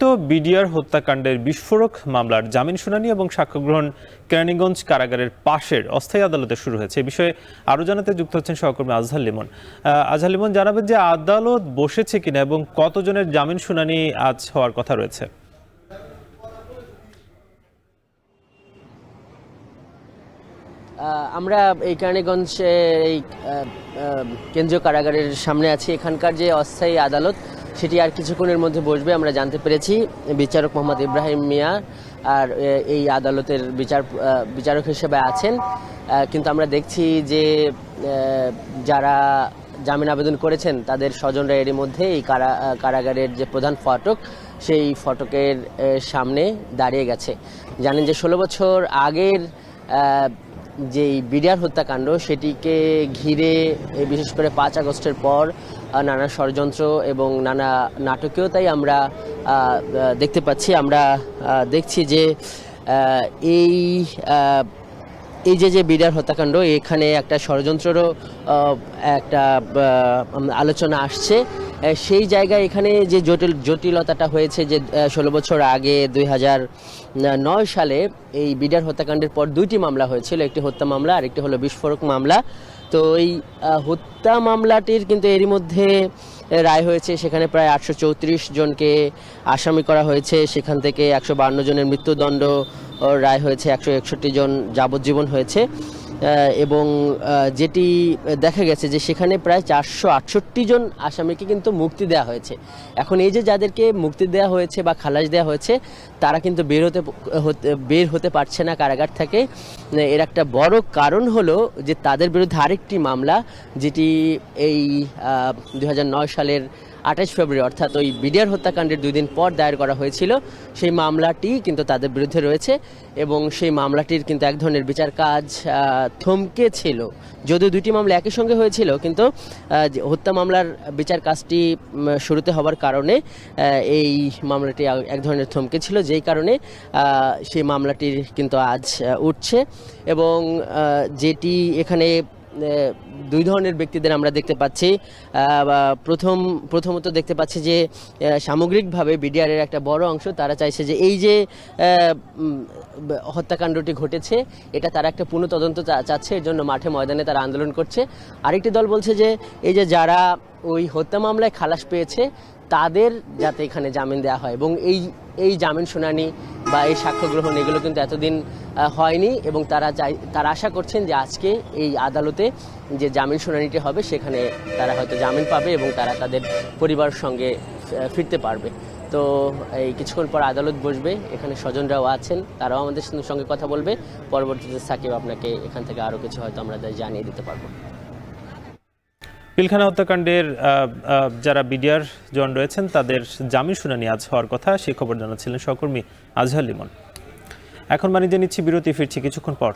তো বিডিআর হত্যাকাণ্ডের বিস্ফোরক মামলার জামিন শুনানি এবং সাক্ষ্য গ্রহণ কেরানীগঞ্জ কারাগারের পাশের অস্থায়ী আদালতে শুরু হয়েছে। এই বিষয়ে আরো জানাতে যুক্ত হচ্ছেন সহকর্মী আজহার লিমন। আজহার লিমন, জানাবেন যে আদালত বসেছে কিনা এবং কতজনের জামিন শুনানি আজ হওয়ার কথা রয়েছে? আমরা এই কেরানীগঞ্জের এই কেন্দ্রীয় কারাগারের সামনে আছি। এখানকার যে অস্থায়ী আদালত সেটি আর কিছুক্ষণের মধ্যে বসবে আমরা জানতে পেরেছি। বিচারক মোহাম্মদ ইব্রাহিম মিয়া আর এই আদালতের বিচারক হিসেবে আছেন। কিন্তু আমরা দেখছি যে যারা জামিন আবেদন করেছেন তাদের স্বজনরা এরই মধ্যে এই কারাগারের যে প্রধান ফটক সেই ফটকের সামনে দাঁড়িয়ে গেছে। জানেন যে 16 বছর আগের যেই বিডিআর হত্যাকাণ্ড সেটিকে ঘিরে বিশেষ করে 5 আগস্টের পর নানা ষড়যন্ত্র এবং নানা নাটকীয়তাই আমরা দেখতে পাচ্ছি। আমরা দেখছি যে এই যে বিডিআর হত্যাকাণ্ড, এখানে একটা ষড়যন্ত্রেরও একটা আলোচনা আসছে। সেই জায়গায় এখানে যে জটিলতাটা হয়েছে যে 16 বছর আগে 2009 সালে এই বিডিআর হত্যাকাণ্ডের পর 2টি মামলা হয়েছিল, একটি হত্যা মামলা আর একটি হলো বিস্ফোরক মামলা। তো এই হত্যা মামলাটির কিন্তু এরই মধ্যে রায় হয়েছে। সেখানে প্রায় 834 জনকে আসামি করা হয়েছে। সেখান থেকে 152 জনের মৃত্যুদণ্ড রায় হয়েছে, 161 জন যাবজ্জীবন হয়েছে। এবং যেটি দেখা গেছে যে সেখানে প্রায় 468 জন আসামিকে কিন্তু মুক্তি দেওয়া হয়েছে। এখন এই যে যাদেরকে মুক্তি দেওয়া হয়েছে বা খালাস দেওয়া হয়েছে তারা কিন্তু বের হতে পারছে না কারাগার থেকে। এর একটা বড় কারণ হলো যে তাদের বিরুদ্ধে আরেকটি মামলা, যেটি এই 2009 সালের 28 ফেব্রুয়ারি অর্থাৎ ওই বিডিআর হত্যাকাণ্ডের 2 দিন পর দায়ের করা হয়েছিল, সেই মামলাটি কিন্তু তাদের বিরুদ্ধে রয়েছে। এবং সেই মামলাটির কিন্তু এক ধরনের বিচার কাজ থমকে ছিল। যদিও 2টি মামলা একই সঙ্গে হয়েছিল, কিন্তু হত্যা মামলার বিচার কাজটি শুরুতে হবার কারণে এই মামলাটি এক ধরনের থমকে ছিল, যেই কারণে সেই মামলাটির কিন্তু আজ উঠছে। এবং যেটি এখানে 2 ধরনের ব্যক্তিদের আমরা দেখতে পাচ্ছি। প্রথমত দেখতে পাচ্ছি যে সামগ্রিকভাবে বিডিআরের একটা বড় অংশ তারা চাইছে যে এই যে হত্যাকাণ্ডটি ঘটেছে এটা তারা একটা পুনঃ তদন্ত চাচ্ছে, এর জন্য মাঠে ময়দানে তারা আন্দোলন করছে। আরেকটি দল বলছে যে এই যে যারা ওই হত্যা মামলায় খালাস পেয়েছে তাদের যাতে এখানে জামিন দেওয়া হয়। এবং এই জামিন শুনানি বা এই সাক্ষ্য গ্রহণ এগুলো কিন্তু এতদিন হয়নি, এবং তারা আশা করছেন যে আজকে এই আদালতে যে জামিন শুনানিটি হবে সেখানে তারা হয়তো জামিন পাবে এবং তারা তাদের পরিবারের সঙ্গে ফিরতে পারবে। তো এই কিছুক্ষণ পর আদালত বসবে, এখানে স্বজনরাও আছেন, তারাও আমাদের সঙ্গে কথা বলবে। পরবর্তীতে সাকিব আপনাকে এখান থেকে আরও কিছু হয়তো আমরা জানিয়ে দিতে পারবো। পিলখানা হত্যাকাণ্ডের যারা বিডিআর জন রয়েছেন তাদের জামিন শুনানি আজ হওয়ার কথা, সেই খবর জানাচ্ছিলেন সহকর্মী আজহার লিমন। এখন বাণিজ্য নিচ্ছি বিরতি, ফিরছি কিছুক্ষণ পর।